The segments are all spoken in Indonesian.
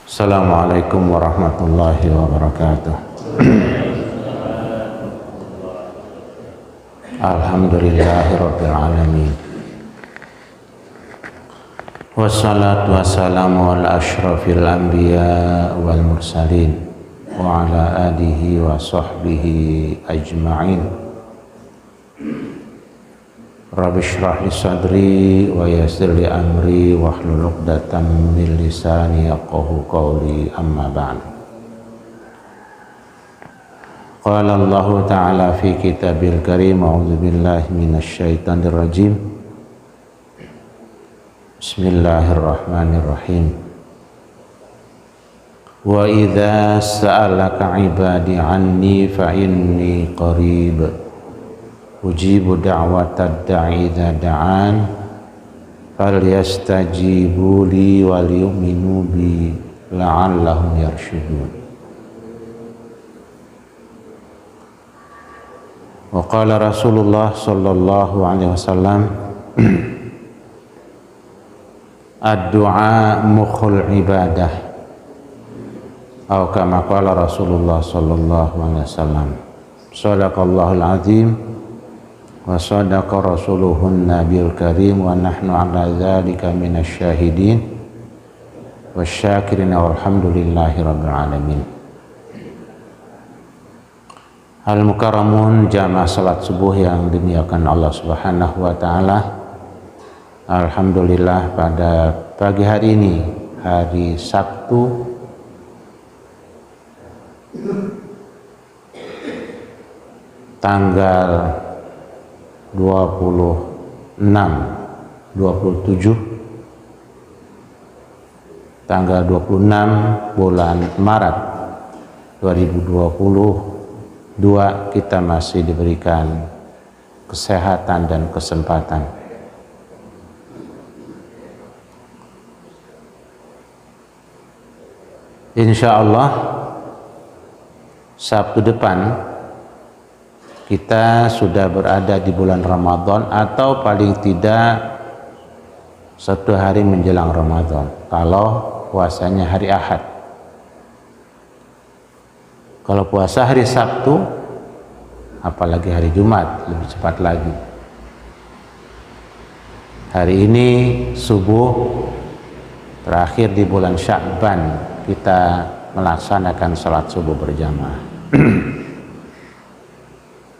Assalamualaikum warahmatullahi wabarakatuh. Alhamdulillahirabbil alamin. Wassalatu wassalamu ala asyrafil anbiya wal mursalin wa ala alihi wa sahbihi ajma'in. Rabbi shrah li sadri wa yassir li amri wahlul 'uqdatam min lisani yafqahu qawli, amma ba'd. Qala Allah ta'ala fi kitabil karim, a'udzu billahi minasy syaithanir rajim. Bismillahirrahmanirrahim. Wa idza sa'alaka 'ibadi 'anni fa inni qarib ujibu da'watad da'i idza da'an falyastajibu li wal yu'minu bi la'allahum yarshudun. Wa qala Rasulullah sallallahu alaihi wasallam ad-du'a mukhul ibadah, atau kama qala Rasulullah sallallahu alaihi wasallam. Shadaqallahul azim wa sadaqa rasuluhun nabiyul karim wa nahnu ala dzalika minasy syahidin wasyakirin walhamdulillahi rabbil alamin. Al-mukarramun jamaah salat subuh yang dimuliakan Allah Subhanahu wa taala. Alhamdulillah, pada pagi hari ini, hari Sabtu tanggal 27 tanggal 26 bulan Maret 2022, kita masih diberikan kesehatan dan kesempatan. Insya Allah Sabtu depan kita sudah berada di bulan Ramadan, atau paling tidak satu hari menjelang Ramadan kalau puasanya hari Ahad. Kalau puasa hari Sabtu, apalagi hari Jumat, lebih cepat lagi. Hari ini subuh terakhir di bulan Sya'ban, kita melaksanakan salat subuh berjamaah.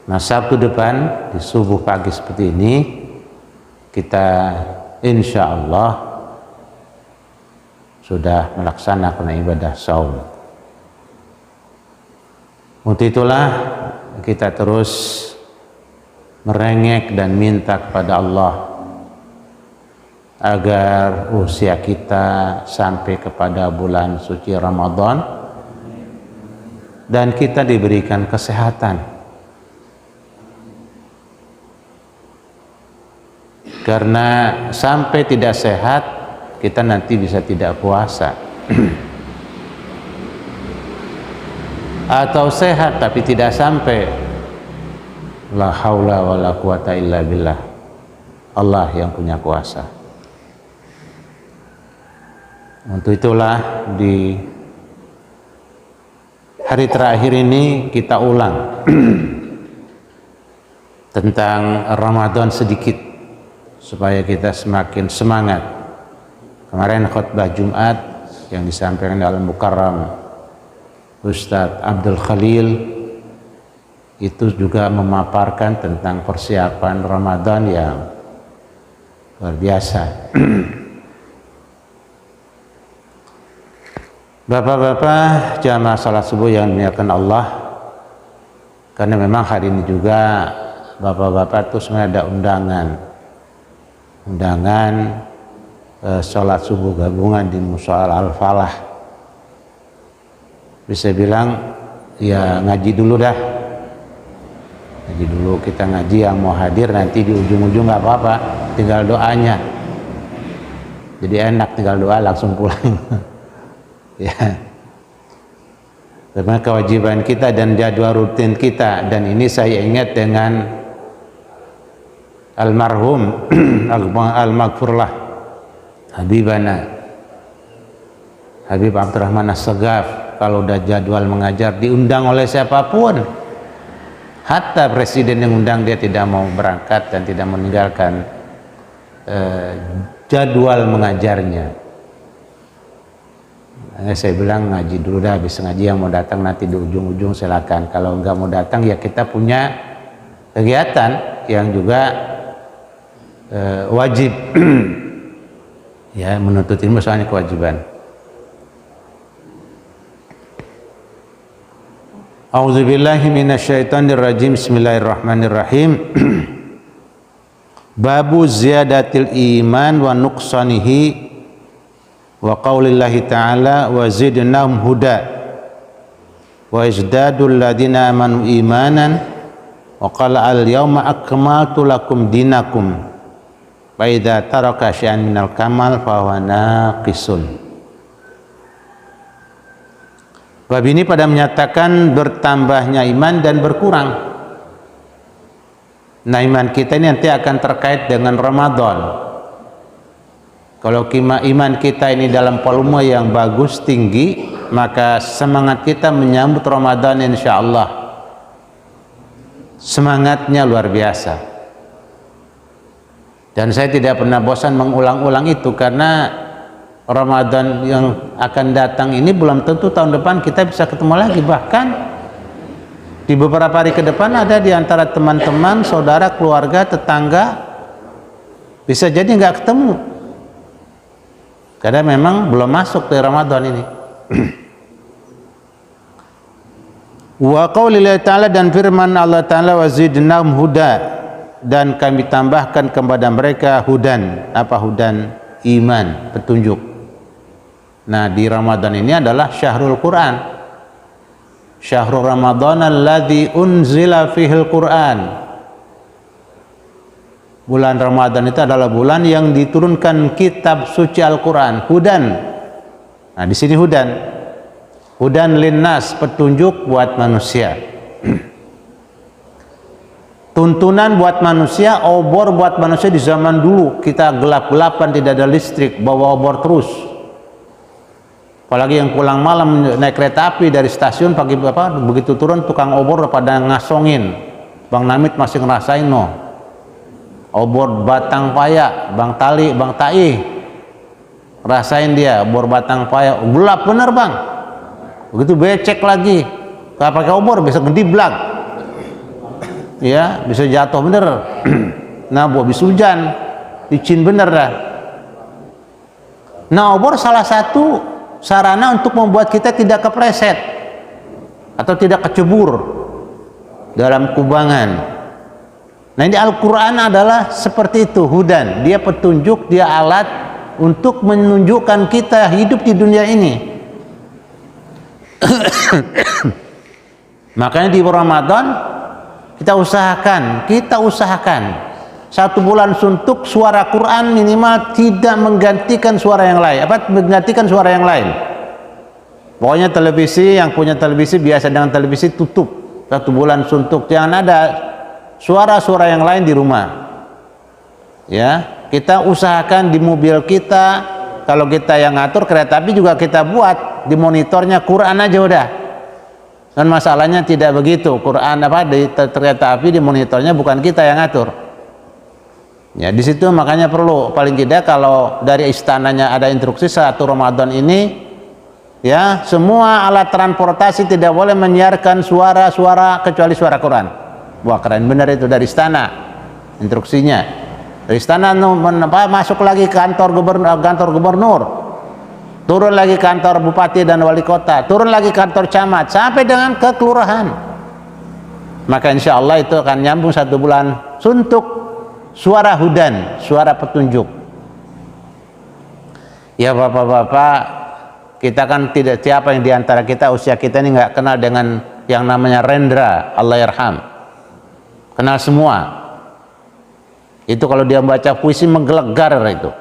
Nah, Sabtu depan di subuh pagi seperti ini kita insya Allah sudah melaksanakan ibadah saum. Untuk itulah kita terus merengek dan minta kepada Allah agar usia kita sampai kepada bulan suci Ramadan dan kita diberikan kesehatan. Karena sampai tidak sehat, kita nanti bisa tidak puasa. Atau sehat tapi tidak sampai. La haula wa la quwata illa billah. Allah yang punya kuasa. Untuk itulah di hari terakhir ini kita ulang tentang Ramadan sedikit, supaya kita semakin semangat. Kemarin khutbah Jumat yang disampaikan oleh Mukarram Ustadz Abdul Khalil itu juga memaparkan tentang persiapan Ramadan yang luar biasa. Bapak-bapak jamaah salat subuh yang dimuliakan Allah, karena memang hari ini juga bapak-bapak itu sebenarnya ada undangan sholat subuh gabungan di Musola Al-Falah. Bisa bilang ya ngaji dulu dah, ngaji dulu, kita ngaji, yang mau hadir nanti di ujung-ujung nggak apa-apa, tinggal doanya, jadi enak, tinggal doa langsung pulang. Ya, karena kewajiban kita dan jadwal rutin kita. Dan ini saya ingat dengan almarhum al-maghfurlah Habibana Habib Abdurrahman As-Segaf kalau udah jadwal mengajar diundang oleh siapapun, hatta presiden yang undang dia tidak mau berangkat dan tidak meninggalkan jadwal mengajarnya. Saya bilang ngaji dulu dah, habis ngaji yang mau datang nanti di ujung-ujung silakan, kalau enggak mau datang ya kita punya kegiatan yang juga wajib ya, menuntut ilmu soalnya kewajiban. A'udzubillahi minasyaitonirrajim. Bismillahirrahmanirrahim. Babu ziyadatil iman wa nuqsanihi wa qaulillahi ta'ala wa zidnahum huda wa izdadul ladina amanu imanan wa qala al yawma akmaltu lakum dinakum wa idza taraka syai'an minal kamal fa huwa naqisun. Bab ini pada menyatakan bertambahnya iman dan berkurang. Nah, iman kita ini nanti akan terkait dengan Ramadan. Kalau iman kita ini dalam volume yang bagus, tinggi, maka semangat kita menyambut Ramadan insya Allah semangatnya luar biasa. Dan saya tidak pernah bosan mengulang-ulang itu, karena Ramadan yang akan datang ini belum tentu tahun depan kita bisa ketemu lagi. Bahkan di beberapa hari ke depan ada di antara teman-teman, saudara, keluarga, tetangga bisa jadi nggak ketemu karena memang belum masuk ke Ramadan ini. Wa qaulillahi ta'ala, dan firman Allah Ta'ala, wa zidnahum huda, dan kami tambahkan kepada mereka hudan. Apa hudan? Iman, petunjuk. Nah, di Ramadan ini adalah syahrul Quran. Syahrul Ramadan alladzi unzila fihil Quran. Bulan Ramadan itu adalah bulan yang diturunkan kitab suci Al-Quran. Hudan. Nah, di sini hudan. Hudan linnas, petunjuk buat manusia. Tuntunan buat manusia, obor buat manusia. Di zaman dulu kita gelap-gelapan, tidak ada listrik, bawa obor terus. Apalagi yang pulang malam naik kereta api dari stasiun pagi begitu turun tukang obor pada ngasongin. Bang Namit masih ngerasain no. Obor batang paya, Bang Tali, Bang Tai. Rasain dia obor batang paya, gelap bener Bang. Begitu becek lagi. Kalau pakai obor bisa ngediblag. Ya, bisa jatuh bener. Nah, habis hujan licin bener dah. Nah, obor salah satu sarana untuk membuat kita tidak kepleset atau tidak kecebur dalam kubangan. Nah, ini Al-Quran adalah seperti itu, hudan. Dia petunjuk, dia alat untuk menunjukkan kita hidup di dunia ini. Makanya di Ramadan kita usahakan 1 bulan suntuk suara Quran minimal tidak menggantikan suara yang lain. Menggantikan suara yang lain. Pokoknya televisi, yang punya televisi biasa dengan televisi tutup 1 bulan suntuk. Jangan ada suara-suara yang lain di rumah. Ya, kita usahakan di mobil kita, kalau kita yang ngatur kereta api juga kita buat di monitornya Quran aja udah. Dan masalahnya tidak begitu. Quran di kereta api di monitornya bukan kita yang ngatur. Ya, di situ makanya perlu paling tidak kalau dari istananya ada instruksi 1 Ramadan ini, ya, semua alat transportasi tidak boleh menyiarkan suara-suara kecuali suara Quran. Wah, keren benar itu dari istana instruksinya. Dari istana masuk lagi kantor gubernur, turun lagi kantor bupati dan wali kota, turun lagi kantor camat, sampai dengan ke kelurahan. Maka insya Allah itu akan nyambung 1 bulan suntuk. Suara hudan, suara petunjuk. Ya bapak-bapak, kita kan tidak, siapa yang diantara kita usia kita ini nggak kenal dengan yang namanya Rendra, Allah yarham. Kenal semua. Itu kalau dia membaca puisi menggelegar itu.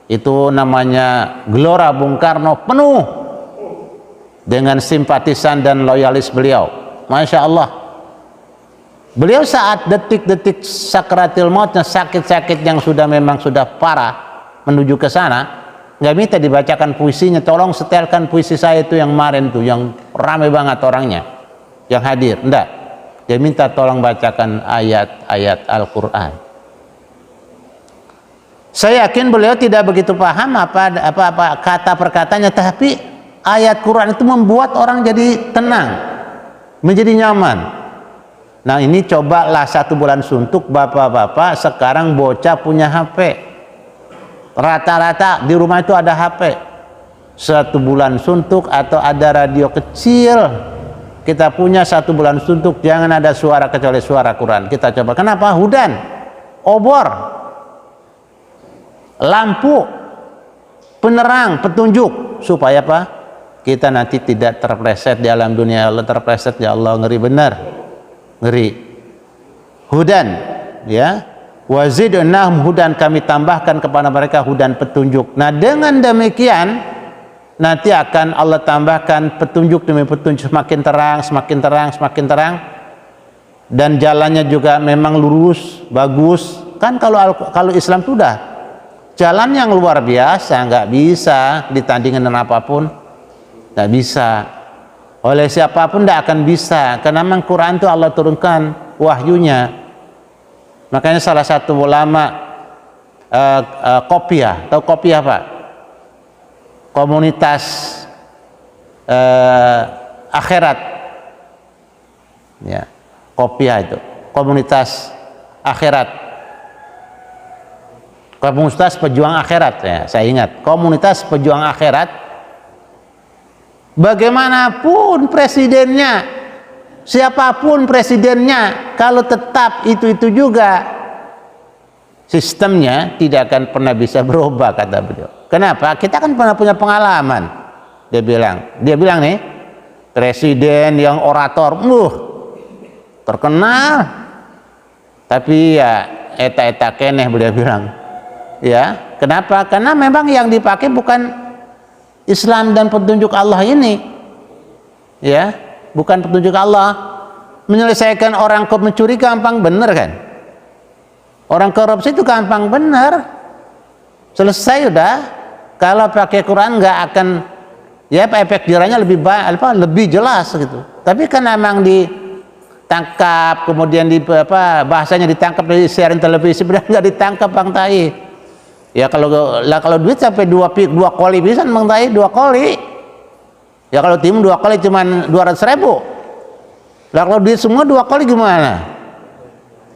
Itu namanya Gelora Bung Karno penuh dengan simpatisan dan loyalis beliau. Masya Allah. Beliau saat detik-detik sakratil mautnya, sakit-sakit yang memang sudah parah menuju ke sana, nggak minta dibacakan puisinya, tolong setelkan puisi saya itu yang kemarin tuh, yang ramai banget orangnya, yang hadir. Enggak, dia minta tolong bacakan ayat-ayat Al-Quran. Saya yakin beliau tidak begitu paham apa kata perkataannya, tapi ayat Quran itu membuat orang jadi tenang, menjadi nyaman. Nah ini cobalah 1 bulan suntuk, bapak-bapak sekarang bocah punya HP. Rata-rata di rumah itu ada HP. 1 bulan suntuk atau ada radio kecil kita punya 1 bulan suntuk, jangan ada suara kecuali suara Quran. Kita coba. Kenapa? Hudan, obor, lampu, penerang, petunjuk, supaya apa? Kita nanti tidak terpleset di alam dunia. Allah terpleset, ya Allah, ngeri benar, ngeri. Hudan, ya, wazidnahum hudan, kami tambahkan kepada mereka hudan, petunjuk. Nah dengan demikian nanti akan Allah tambahkan petunjuk demi petunjuk, semakin terang, semakin terang, semakin terang, dan jalannya juga memang lurus, bagus. Kan kalau Islam sudah jalan yang luar biasa, nggak bisa ditandingkan dengan apapun, nggak bisa. Oleh siapapun tidak akan bisa, karena memang Quran itu Allah turunkan wahyunya. Makanya salah satu ulama Kopia, tahu Kopia Pak? Komunitas akhirat, ya, Kopia itu komunitas akhirat, komunitas pejuang akhirat, ya, saya ingat komunitas pejuang akhirat. Bagaimanapun presidennya, siapapun presidennya, kalau tetap itu juga sistemnya, tidak akan pernah bisa berubah, kata beliau. Kenapa? Kita kan pernah punya pengalaman. Dia bilang nih, presiden yang orator, terkenal, tapi ya eta keneh, beliau bilang. Ya, kenapa? Karena memang yang dipakai bukan Islam dan petunjuk Allah ini. Ya, bukan petunjuk Allah. Menyelesaikan orang mencuri gampang bener kan? Orang korupsi itu gampang bener, selesai udah. Kalau pakai Quran nggak akan, ya efek jerahnya lebih jelas gitu. Tapi kan memang ditangkap, kemudian bahasanya ditangkap dari siaran televisi, benar nggak ditangkap Bang Tai. Ya kalau duit sampai dua koli bisa Bang Tai, 2 koli. Ya kalau tim 2 koli cuman 200.000. Lah kalau duit semua 2 koli gimana?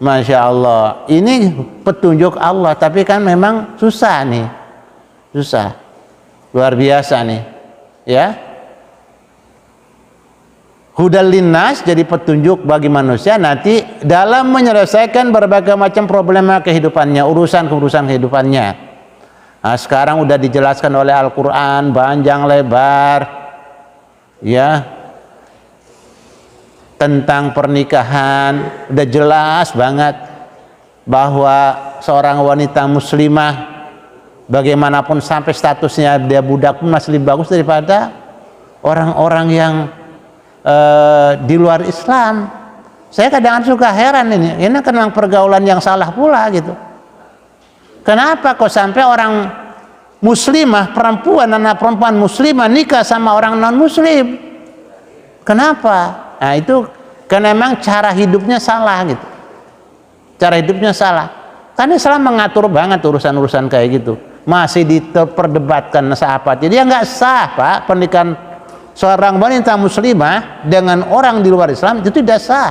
Masya Allah, ini petunjuk Allah, tapi kan memang susah nih, susah, luar biasa nih, ya. Hudal linnas, jadi petunjuk bagi manusia nanti dalam menyelesaikan berbagai macam problema kehidupannya, urusan kehidupannya. Nah, sekarang udah dijelaskan oleh Al-Quran panjang lebar, ya. Tentang pernikahan udah jelas banget bahwa seorang wanita muslimah bagaimanapun sampai statusnya dia budak pun masih lebih bagus daripada orang-orang yang di luar Islam. Saya kadang suka heran ini kan memang pergaulan yang salah pula gitu. Kenapa kok sampai orang muslimah, anak perempuan muslimah nikah sama orang non muslim? Kenapa? Nah itu karena memang cara hidupnya salah gitu. Cara hidupnya salah. Karena Islam mengatur banget urusan-urusan kayak gitu. Masih diperdebatkan sahabat. Jadi ya nggak sah Pak, pernikahan seorang wanita muslimah dengan orang di luar Islam itu tidak sah.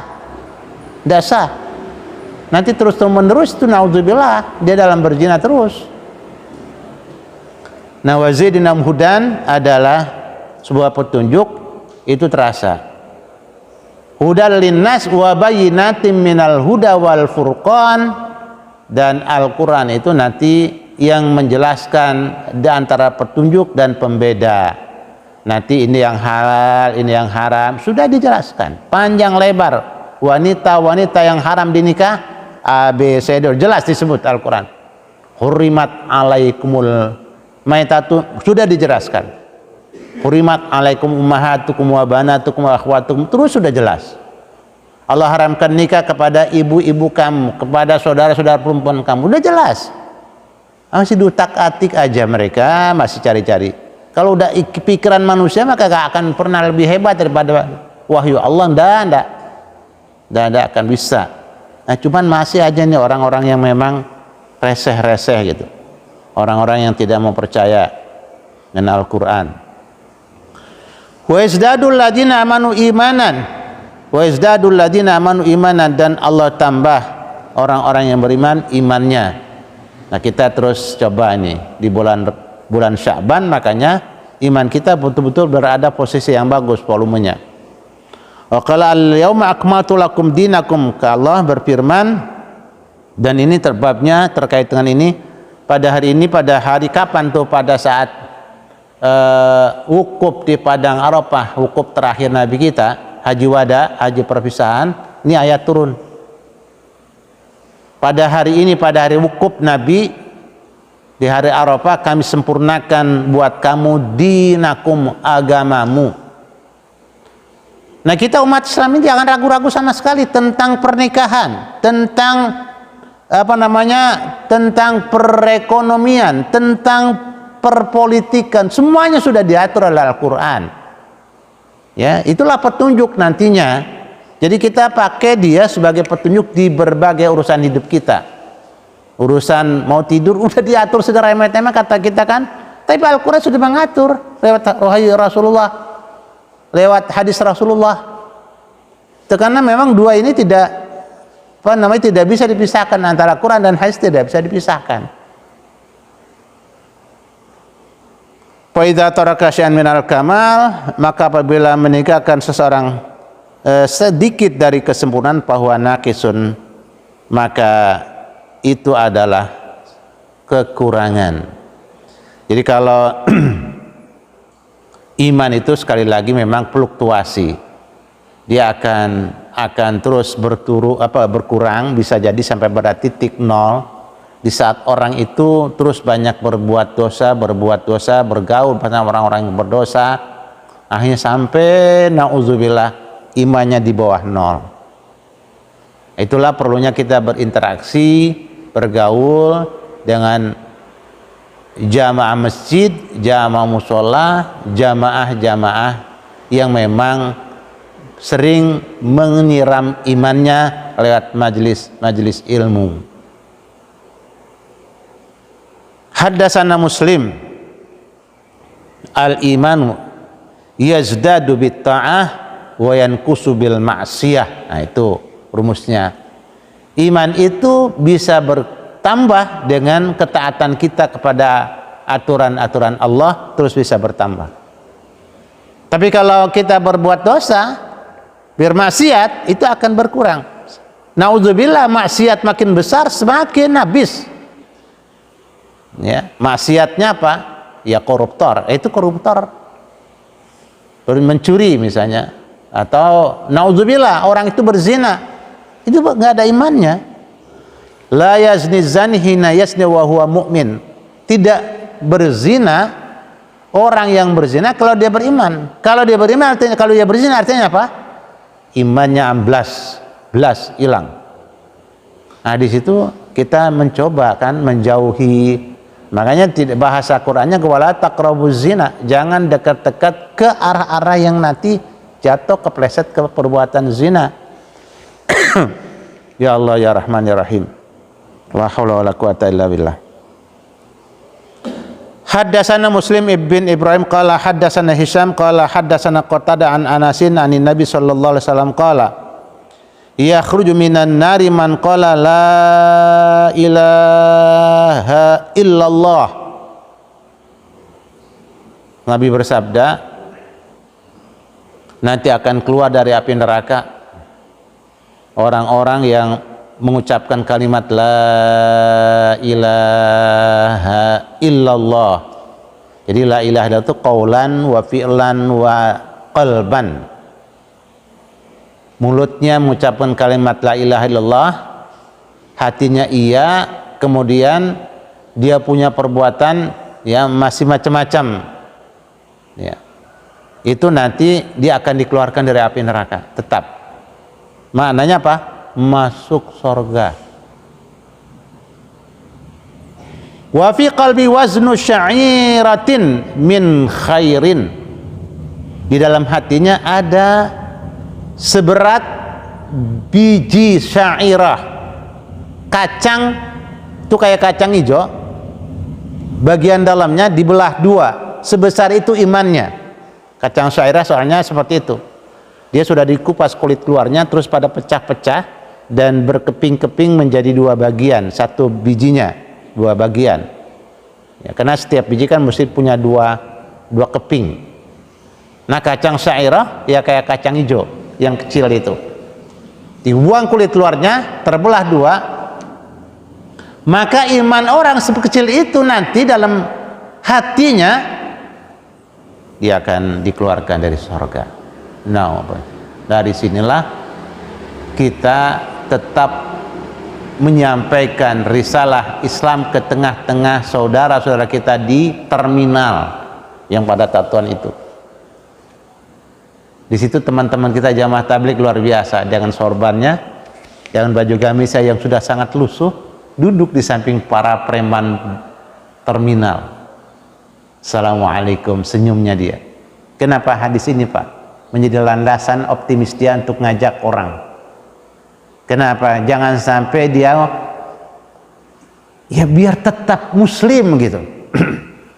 Tidak sah. Nanti terus menerus itu naudzubillah, dia dalam berzina terus. Nah wazidnahum hudan adalah sebuah petunjuk, itu terasa. Hudal linnas wa bayyinatin minal huda wal furqan, dan Al-Quran itu nanti yang menjelaskan di antara petunjuk dan pembeda. Nanti ini yang halal, ini yang haram, sudah dijelaskan panjang lebar. Wanita-wanita yang haram dinikah A, B, C, D, jelas disebut Al-Quran. Hurrimat alaikumul maitatu, sudah dijelaskan. Hurimat alaikum ummahatukum wa banatukum wa akhwatukum, terus sudah jelas. Allah haramkan nikah kepada ibu-ibu kamu, kepada saudara-saudara perempuan kamu, udah jelas. Masih diutak-atik aja mereka, masih cari-cari. Kalau udah pikiran manusia maka gak akan pernah lebih hebat daripada wahyu Allah. Nggak akan bisa. Nah, cuman masih aja nih orang-orang yang memang reseh-reseh gitu. Orang-orang yang tidak mau percaya dengan Al-Quran. Wa yazdadul ladina amanu imanan. Wa yazdadul ladina amanu imanan, dan Allah tambah orang-orang yang beriman imannya. Nah, kita terus coba ini di bulan Sya'ban, makanya iman kita betul-betul berada posisi yang bagus volumenya. Wa qala al-yauma akmaltu lakum dinakum, Allah berfirman, dan ini terbabnya terkait dengan ini, pada hari ini, pada hari kapan tuh? Pada saat wukuf di Padang Arafah, wukuf terakhir Nabi kita, haji wada, haji perpisahan, ini ayat turun. Pada hari ini, pada hari wukuf Nabi di hari Arafah, kami sempurnakan buat kamu dinakum, agamamu. Nah, kita umat Islam ini jangan ragu-ragu sama sekali tentang pernikahan, tentang tentang perekonomian, tentang perpolitikan, semuanya sudah diatur oleh Al-Quran. Ya, itulah petunjuk nantinya. Jadi kita pakai dia sebagai petunjuk di berbagai urusan hidup kita. Urusan mau tidur udah diatur secara remet-remet kata kita kan. Tapi Al-Quran sudah mengatur lewat wahyu Rasulullah, lewat hadis Rasulullah. Karena memang dua ini tidak bisa dipisahkan, antara Quran dan hadis tidak bisa dipisahkan. Fa idza taraka syai'an minal kamal, maka apabila meninggalkan seseorang sedikit dari kesempurnaan, bahwa naqisun, maka itu adalah kekurangan. Jadi kalau iman itu sekali lagi memang fluktuasi, dia akan terus berkurang, bisa jadi sampai pada titik nol. Di saat orang itu terus banyak berbuat dosa, bergaul bersama orang-orang yang berdosa, akhirnya sampai na'udzubillah imannya di bawah nol. Itulah perlunya kita berinteraksi, bergaul dengan jamaah masjid, jamaah musola, jamaah yang memang sering menyiram imannya lewat majelis ilmu. Haddatsana Muslim, al-imanu yazdadu bit ta'ah wa yanqusu bil ma'siyah. Nah, itu rumusnya. Iman itu bisa bertambah dengan ketaatan kita kepada aturan-aturan Allah, terus bisa bertambah. Tapi kalau kita berbuat dosa, bermaksiat, itu akan berkurang. Naudzubillah, maksiat makin besar semakin habis. Ya, maksiatnya apa? Ya koruptor. Itu koruptor. Mencuri misalnya, atau naudzubillah orang itu berzina, itu nggak ada imannya. La yazni zani hina yazni wa huwa mu'min. Tidak berzina orang yang berzina kalau dia beriman. Kalau dia beriman artinya, kalau dia berzina artinya apa? Imannya amblas, hilang. Nah, di situ kita mencoba kan menjauhi. Makanya tidak, bahasa Qur'annya wala taqrabuz zina, jangan dekat-dekat ke arah-arah yang nanti jatuh kepleset ke perbuatan zina. Ya Allah ya Rahman ya Rahim. La haula wala quwata illa billah. Haddatsana Muslim ibn Ibrahim qala haddatsana Hisham qala haddatsana Qatadah an Anasin anin Nabi sallallahu alaihi wasallam qala yakhruju minan nari man qala la ilaha illallah. Nabi bersabda, nanti akan keluar dari api neraka orang-orang yang mengucapkan kalimat la ilaha illallah. Jadi la ilaha illallah itu qaulan wa fi'lan wa qalban. Mulutnya mengucapkan kalimat la ilaha illallah, hatinya iya, kemudian dia punya perbuatan ya masih macam-macam. Ya. Itu nanti dia akan dikeluarkan dari api neraka tetap. Maknanya apa? Masuk surga. Wa fi qalbi waznu sya'iratin min khairin. Di dalam hatinya ada seberat biji sya'irah. Kacang itu kayak kacang hijau. Bagian dalamnya dibelah dua. Sebesar itu imannya. Kacang sya'irah soalnya seperti itu. Dia sudah dikupas kulit luarnya terus pada pecah-pecah dan berkeping-keping menjadi dua bagian, satu bijinya dua bagian ya, karena setiap biji kan mesti punya dua keping. Nah kacang syairah ya kayak kacang hijau yang kecil itu, dibuang kulit luarnya terbelah dua, maka iman orang sekecil itu nanti dalam hatinya dia akan dikeluarkan dari surga. Nah dari sinilah kita tetap menyampaikan risalah Islam ke tengah-tengah saudara-saudara kita di terminal yang pada tatuan itu. Di situ teman-teman kita jamaah tabligh luar biasa, dengan sorbannya, dengan baju gamisnya yang sudah sangat lusuh, duduk di samping para preman terminal. Assalamualaikum, senyumnya dia. Kenapa hadis ini Pak menjadi landasan optimis dia untuk ngajak orang? Kenapa? Jangan sampai dia ya biar tetap muslim gitu.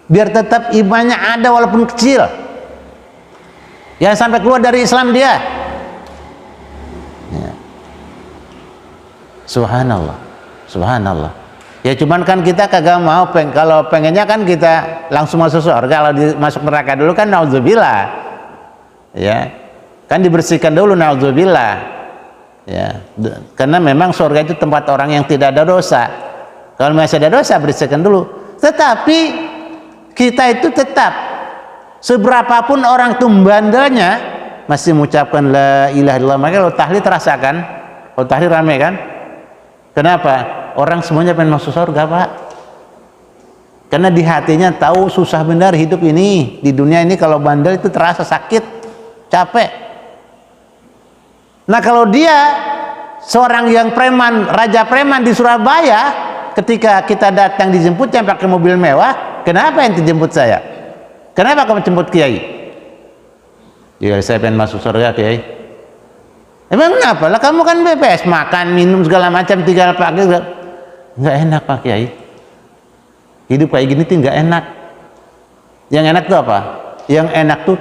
Biar tetap imannya ada walaupun kecil. Jangan sampai keluar dari Islam dia. Ya. Subhanallah. Subhanallah. Ya cuman kan kita kagak mau, kalau pengennya kan kita langsung masuk surga. Kalau masuk neraka dulu kan naudzubillah. Ya. Kan dibersihkan dulu naudzubillah. Ya, karena memang surga itu tempat orang yang tidak ada dosa. Kalau masih ada dosa bersihkan dulu. Tetapi kita itu tetap seberapapun orang itu bandelnya masih mengucapkan la ilaha illallah. Makanya kalau tahlil terasakan, kalau tahlil rame kan? Kenapa? Orang semuanya pengen masuk surga Pak. Karena di hatinya tahu susah benar hidup ini di dunia ini. Kalau bandel itu terasa sakit, capek. Nah kalau dia seorang yang preman, raja preman di Surabaya, ketika kita datang dijemput yang pakai mobil mewah, kenapa yang dijemput saya? Kenapa kamu jemput Kiai? Ya saya pengen masuk surga Kiai. Emang kenapa? Lah kamu kan bebas makan, minum segala macam, tinggal pakai, nggak enak Pak Kiai. Hidup kayak gini tuh nggak enak. Yang enak tuh apa? Yang enak tuh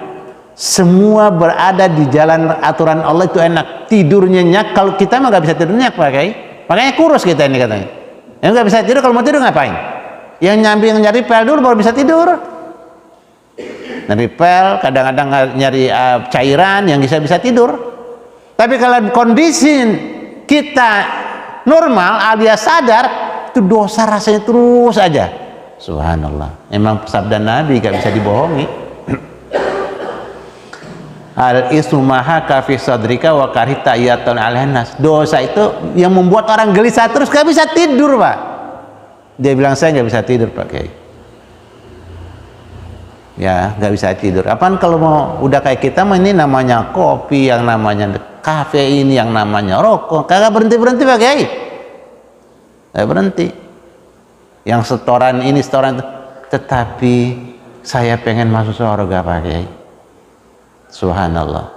semua berada di jalan aturan Allah itu enak. Tidur nyenyak, kalau kita mah nggak bisa tidur nyenyak Pak Kiai. Makanya kurus kita ini katanya. Yang nggak bisa tidur, kalau mau tidur ngapain? Yang nyari pel dulu baru bisa tidur. Nyari pel, kadang-kadang nyari cairan yang bisa tidur. Tapi kalau kondisi kita normal alias sadar, itu dosa rasanya terus aja. Subhanallah. Emang sabda Nabi gak bisa dibohongi. Al ismu mahaka fi sadrika wa karita iyatan alhanas. Dosa itu yang membuat orang gelisah terus gak bisa tidur Pak. Dia bilang saya gak bisa tidur Pak Kiai. Ya gak bisa tidur. Apaan kalau mau udah kayak kita mah ini namanya kopi, yang namanya kafein, yang namanya rokok, kagak berhenti Pak Kiai. Gak berhenti. Yang setoran ini setoran itu. Tetapi saya pengen masuk surga Pak Kiai. Subhanallah.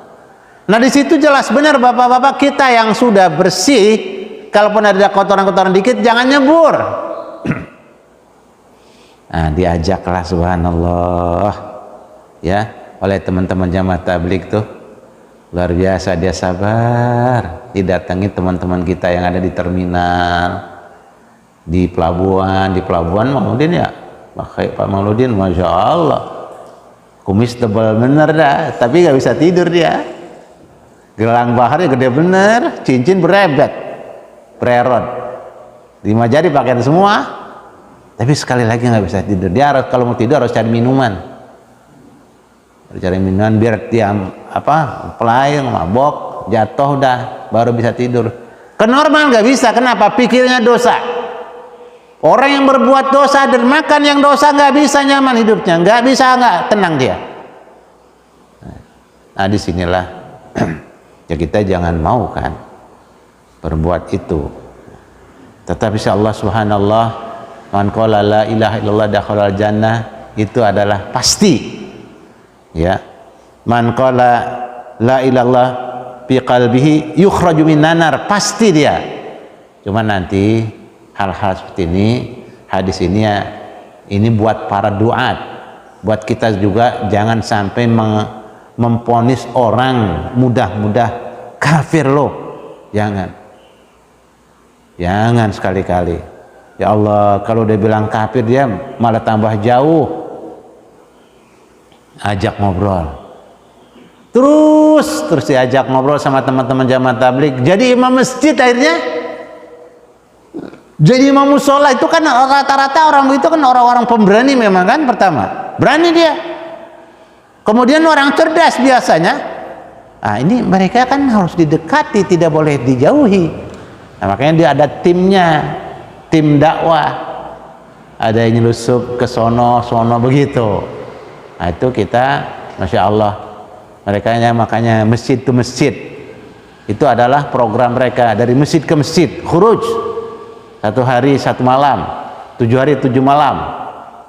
Nah di situ jelas benar bapak-bapak kita yang sudah bersih, kalaupun ada kotoran-kotoran dikit jangan nyebur. Nah diajaklah subhanallah ya oleh teman-teman jamaah tabligh tuh, luar biasa dia sabar didatangi teman-teman kita yang ada di terminal, di pelabuhan Mauludin ya Pak Mauludin, Masya Allah kumis tebal bener dah, tapi gak bisa tidur dia. Gelang baharnya gede bener, cincin berebet, prerod, 5 jari pakai semua, tapi sekali lagi nggak bisa tidur. Dia harus, kalau mau tidur harus cari minuman, biar dia pelayang, mabok, jatuh dah, baru bisa tidur. Kenormal nggak bisa, kenapa? Pikirnya dosa. Orang yang berbuat dosa dan makan yang dosa nggak bisa nyaman hidupnya, nggak bisa, nggak tenang dia. Nah disinilah ya kita jangan mau kan berbuat itu. Tetapi Allah subhanallah Man qala la ilaha illallah dakhalal jannah, itu adalah pasti. Ya. Man qala la ilallah fi qalbihi yukhraju minan nar, pasti dia. Cuma nanti hal-hal seperti ini, hadis ini ya, ini buat para duat, buat kita juga jangan sampai memponis orang mudah-mudah kafir loh. Jangan sekali-kali. Ya Allah, kalau dia bilang kafir dia malah tambah jauh. Ajak ngobrol. Terus diajak ngobrol sama teman-teman jamaah tabligh. Jadi imam masjid akhirnya. Jadi imam musola itu kan rata-rata orang itu kan orang-orang pemberani memang kan, pertama. Berani dia. Kemudian orang cerdas biasanya. Nah, ini mereka kan harus didekati, tidak boleh dijauhi. Nah, makanya dia ada timnya, tim dakwah. Ada yang nyelusup ke sono begitu. Nah, itu kita, Masya Allah, makanya masjid ke masjid. Itu adalah program mereka, dari masjid ke masjid, khuruj. 1 hari 1 malam, 7 hari 7 malam.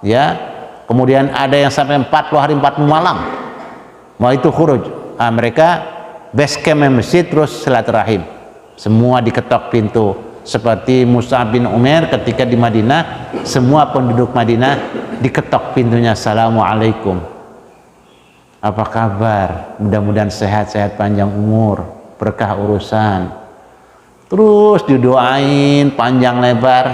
Ya, kemudian ada yang sampai 40 hari 40 malam. Mau itu khuruj. Nah, mereka base camp masjid, terus silaturahim. Semua diketok pintu. Seperti Mus'ab bin Umair ketika di Madinah, semua penduduk Madinah diketok pintunya. Assalamualaikum, apa kabar, mudah-mudahan sehat-sehat, panjang umur, berkah urusan. Terus didoain panjang lebar.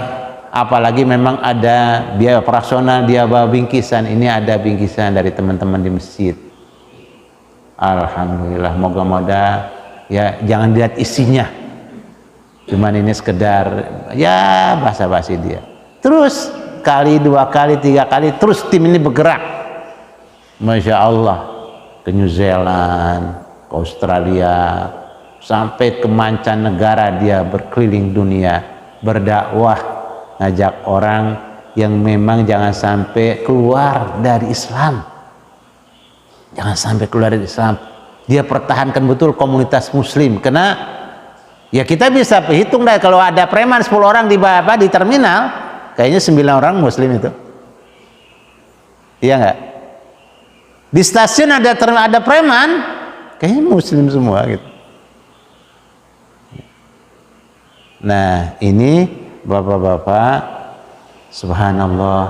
Apalagi memang ada biaya operasional, dia bawa bingkisan. Ini ada bingkisan dari teman-teman di masjid. Alhamdulillah, moga-moga ya jangan lihat isinya, cuman ini sekedar ya basa-basi dia. Terus kali, 2 kali, 3 kali, terus tim ini bergerak, Masya Allah, ke New Zealand, ke Australia, sampai ke mancanegara. Dia berkeliling dunia berdakwah, ngajak orang yang memang jangan sampai keluar dari Islam. Jangan sampai keluar dari Islam. Dia pertahankan betul komunitas muslim. Karena ya kita bisa hitung dah, kalau ada preman 10 orang di terminal, kayaknya 9 orang muslim itu. Iya enggak? Di stasiun ada preman, kayaknya muslim semua gitu. Nah, ini Bapak-bapak, subhanallah,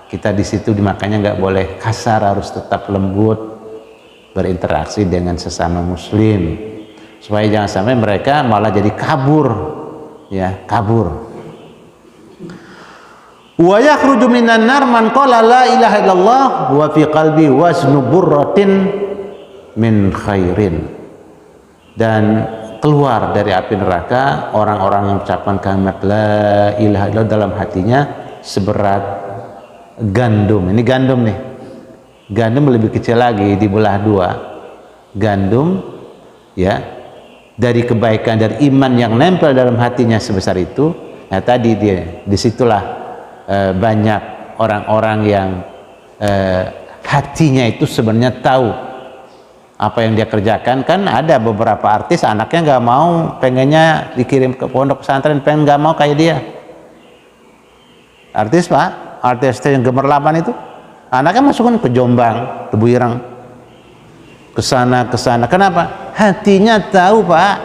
kita di situ makanya nggak boleh kasar, harus tetap lembut berinteraksi dengan sesama muslim, supaya jangan sampai mereka malah jadi kabur, ya, kabur. Wa yakhruju minan nar man qala la ilaha illallah wa fi qalbi waznu burratin min khairin. Dan keluar dari api neraka orang-orang yang mengucapkan kalimat la ilaha illallah dalam hatinya seberat gandum. Ini gandum nih. Gandum lebih kecil lagi, dibelah 2. Gandum ya, dari kebaikan, dari iman yang nempel dalam hatinya sebesar itu. Nah, tadi dia disitulah banyak orang-orang yang hatinya itu sebenarnya tahu apa yang dia kerjakan. Kan ada beberapa artis anaknya nggak mau, pengennya dikirim ke pondok pesantren, pengen nggak mau kayak dia. Artis Pak, artis yang gemerlapan itu, anaknya masukkan ke Jombang, ke Buirang, ke sana. Kenapa? Hatinya tahu Pak,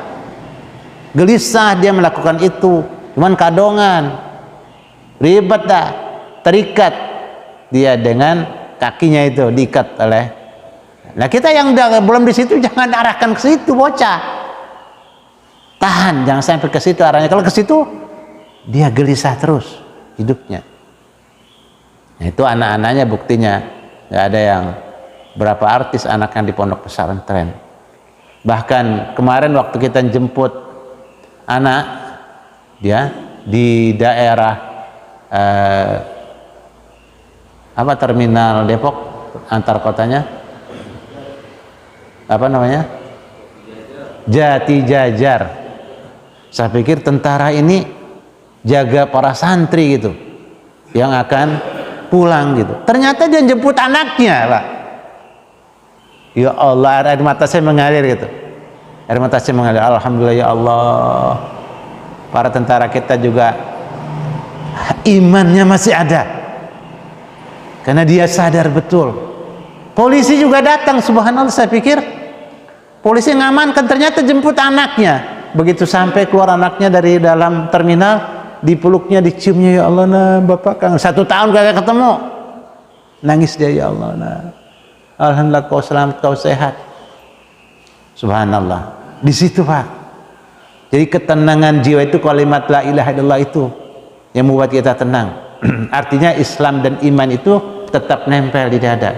gelisah dia melakukan itu, cuman kadongan, ribet dah, terikat dia dengan kakinya itu, diikat oleh. Nah, kita yang udah belum di situ jangan arahkan ke situ, bocah. Tahan, jangan sampai ke situ arahnya. Kalau ke situ dia gelisah terus hidupnya. Nah, itu anak-anaknya buktinya. Nggak ada yang berapa artis anaknya di pondok pesantren. Bahkan kemarin waktu kita jemput anak dia di daerah terminal Depok, antar kotanya apa namanya, Jati Jajar. Saya pikir tentara ini jaga para santri gitu yang akan pulang gitu. Ternyata dia jemput anaknya Pak. Ya Allah, air mata saya mengalir gitu. Air mata saya mengalir. Alhamdulillah ya Allah. Para tentara kita juga imannya masih ada, karena dia sadar betul. Polisi juga datang, subhanallah, saya pikir polisi ngamankan, ternyata jemput anaknya. Begitu sampai keluar anaknya dari dalam terminal, dipeluknya, diciumnya, ya Allah, nah bapak kan 1 tahun kagak ketemu, nangis dia, ya Allah, nah alhamdulillah kau selamat, kau sehat. Subhanallah, di situ Pak. Jadi ketenangan jiwa itu, kalimat la ilaha illallah itu yang membuat kita tenang. Artinya Islam dan iman itu tetap nempel di dada.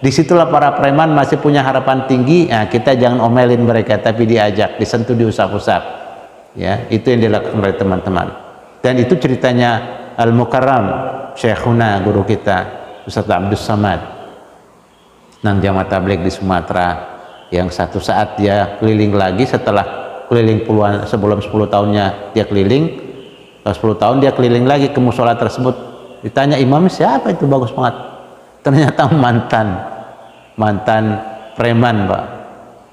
Disitulah para preman masih punya harapan tinggi. Nah, kita jangan omelin mereka, tapi diajak, disentuh, diusap-usap. Ya, itu yang dilakukan oleh teman-teman. Dan itu ceritanya Al-Mukarram, Syekhuna, guru kita, Ustaz Abdul Samad, nang jamaah tabligh di Sumatera, yang satu saat dia keliling lagi setelah keliling puluhan, sebelum 10 tahunnya dia keliling, 10 tahun dia keliling lagi ke musola tersebut. Ditanya imamnya siapa itu, bagus banget, ternyata mantan preman Pak,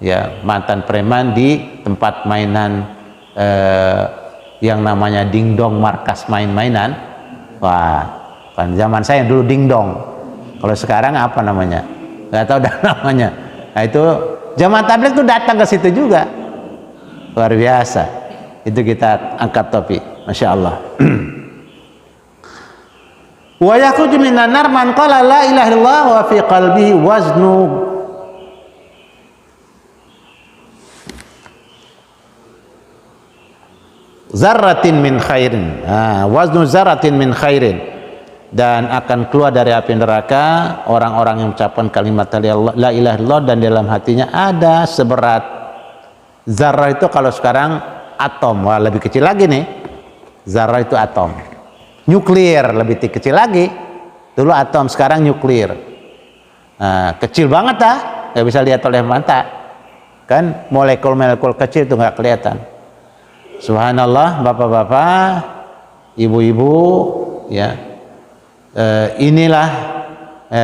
ya, mantan preman di tempat mainan yang namanya dingdong, markas main-mainan. Wah, kan zaman saya dulu dingdong, kalau sekarang apa namanya nggak tahu dah namanya. Nah, itu jamaah tabligh tuh datang ke situ juga, luar biasa. Itu kita angkat topi, masya Allah. Wa yakhruju minan nar man qala la ilaha illallah wa fi qalbihi waznu zarratin min khairin. Waznu zarratin min khairin. Dan akan keluar dari api neraka orang-orang yang mengucapkan kalimat la ilaha illallah dan dalam hatinya ada seberat zarrah. Itu kalau sekarang atom, wah lebih kecil lagi nih. Zarrah itu atom. Nuklir lebih kecil lagi. Dulu atom, sekarang nuklir. Kecil banget nggak bisa lihat oleh mata. Kan molekul-molekul kecil itu nggak kelihatan. Subhanallah, bapak-bapak, ibu-ibu, ya. Inilah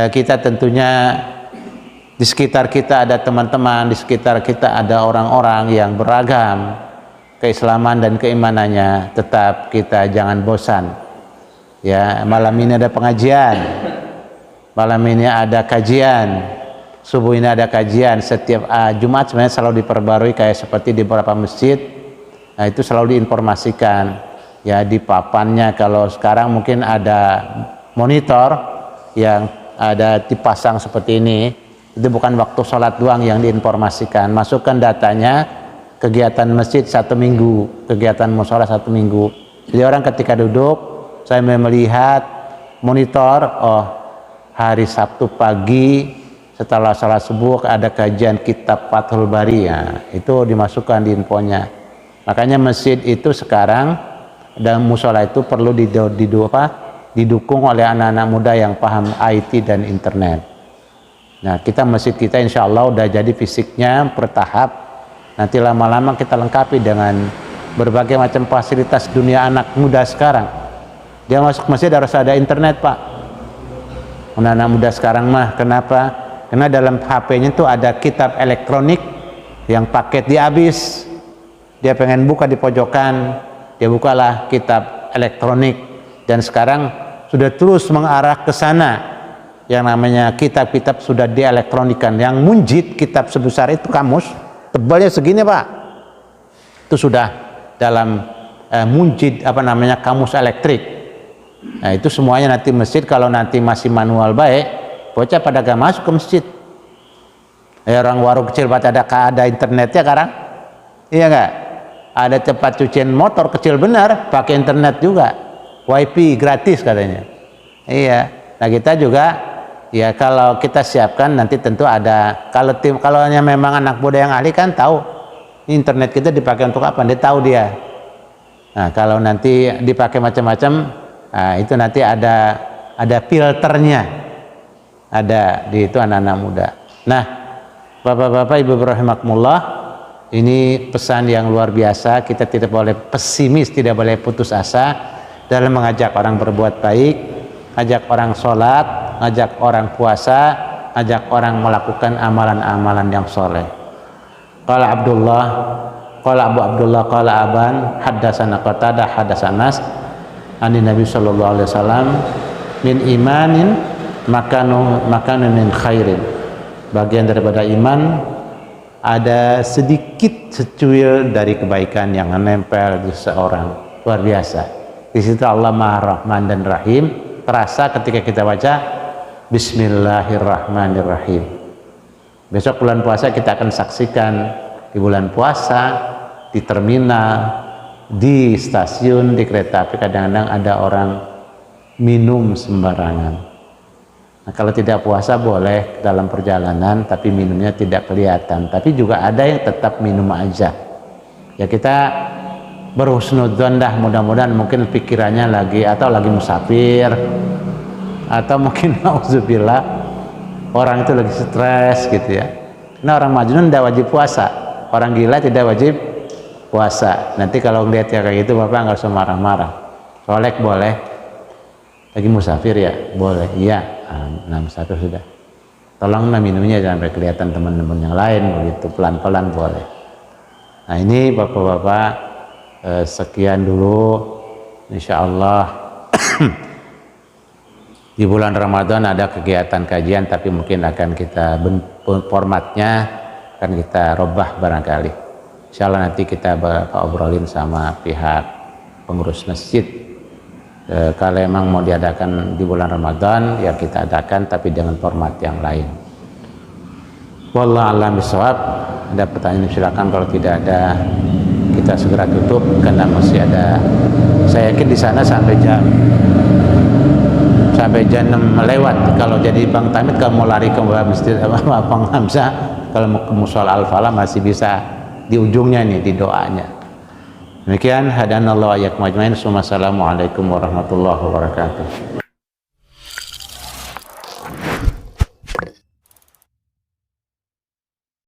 kita tentunya di sekitar kita ada teman-teman, di sekitar kita ada orang-orang yang beragam keislaman dan keimanannya. Tetap kita jangan bosan. Ya, malam ini ada pengajian, malam ini ada kajian, subuh ini ada kajian. Setiap Jumat sebenarnya selalu diperbarui kayak seperti di beberapa masjid. Nah, itu selalu diinformasikan ya di papannya. Kalau sekarang mungkin ada monitor yang ada dipasang seperti ini, itu bukan waktu sholat doang yang diinformasikan. Masukkan datanya, kegiatan masjid 1 minggu, kegiatan mushola 1 minggu. Jadi orang ketika duduk, saya melihat monitor, oh hari Sabtu pagi setelah sholat subuh ada kajian kitab Fathul Bari, ya, itu dimasukkan di infonya. Makanya masjid itu sekarang dan mushola itu perlu didukung oleh anak-anak muda yang paham IT dan internet. Nah, masjid kita insya Allah udah jadi fisiknya bertahap. Nanti lama-lama kita lengkapi dengan berbagai macam fasilitas dunia anak muda sekarang. Dia masuk masjid harus ada internet Pak. Anak-anak muda sekarang mah, kenapa? Karena dalam HP-nya itu ada kitab elektronik yang paket dia habis. Dia pengen buka di pojokan, dia bukalah kitab elektronik. Dan sekarang sudah terus mengarah ke sana, yang namanya kitab-kitab sudah dielektronikan. Yang munjid kitab sebesar itu, kamus tebalnya segini Pak, itu sudah dalam munjid kamus elektrik. Nah, itu semuanya nanti masjid kalau nanti masih manual baik, bocah pada gak masuk ke masjid. Orang warung kecil pada ada internetnya sekarang, iya nggak? Ada tempat cucian motor kecil benar pakai internet juga. WiFi gratis katanya. Iya. Nah, kita juga ya kalau kita siapkan nanti tentu ada, kalau hanya memang anak muda yang ahli kan tahu internet kita dipakai untuk apa, dia tahu dia. Nah, kalau nanti dipakai macam-macam, nah, itu nanti ada filternya. Ada di itu anak-anak muda. Nah, Bapak-bapak, Ibu rahimakumullah, ini pesan yang luar biasa. Kita tidak boleh pesimis, tidak boleh putus asa dalam mengajak orang berbuat baik, ajak orang sholat, ajak orang puasa, ajak orang melakukan amalan-amalan yang soleh. Qala Abu Abdullah, qala Aban, haddatsana Qatadah, haddatsanas ani Nabi sallallahu alaihi wasallam min imanin makanu min khairin, bagian daripada iman ada sedikit secuil dari kebaikan yang menempel di seseorang. Luar biasa. Di situ Allah Maha Rahman dan Rahim terasa ketika kita baca Bismillahirrahmanirrahim. Besok bulan puasa kita akan saksikan di bulan puasa, di terminal, di stasiun, di kereta api kadang-kadang ada orang minum sembarangan. Nah, kalau tidak puasa boleh dalam perjalanan, tapi minumnya tidak kelihatan. Tapi juga ada yang tetap minum aja. Ya kita berhusnudzon dah, mudah-mudahan mungkin pikirannya lagi atau lagi musafir, atau mungkin auzubillah orang itu lagi stres gitu ya. Nah orang majnun tidak wajib puasa, orang gila tidak wajib puasa. Nanti kalau ngeliat ya kayak gitu bapak nggak usah marah-marah. Solek boleh, lagi musafir ya boleh, iya. Nah musafir sudah, tolonglah minumnya jangan sampai kelihatan teman-teman yang lain, begitu pelan-pelan boleh. Nah ini bapak-bapak, sekian dulu insya Allah. Di bulan Ramadan ada kegiatan kajian, tapi mungkin akan kita formatnya akan kita robah barangkali. Insya Allah nanti kita obrolin sama pihak pengurus masjid. Kalau emang mau diadakan di bulan Ramadan ya kita adakan, tapi dengan format yang lain. Wallahu a'lam bishawab. Ada pertanyaan silakan, kalau tidak ada kita segera tutup karena masih ada, saya yakin di sana sampai jam 6 lewat. Kalau jadi Bang Tamit kalau mau lari ke masjid Bang Hamzah, kalau mau ke Musola Al-Falah masih bisa di ujungnya nih, di doanya. Demikian, hadanallahu wa iyyakum ajmain. Assalamualaikum warahmatullahi wabarakatuh.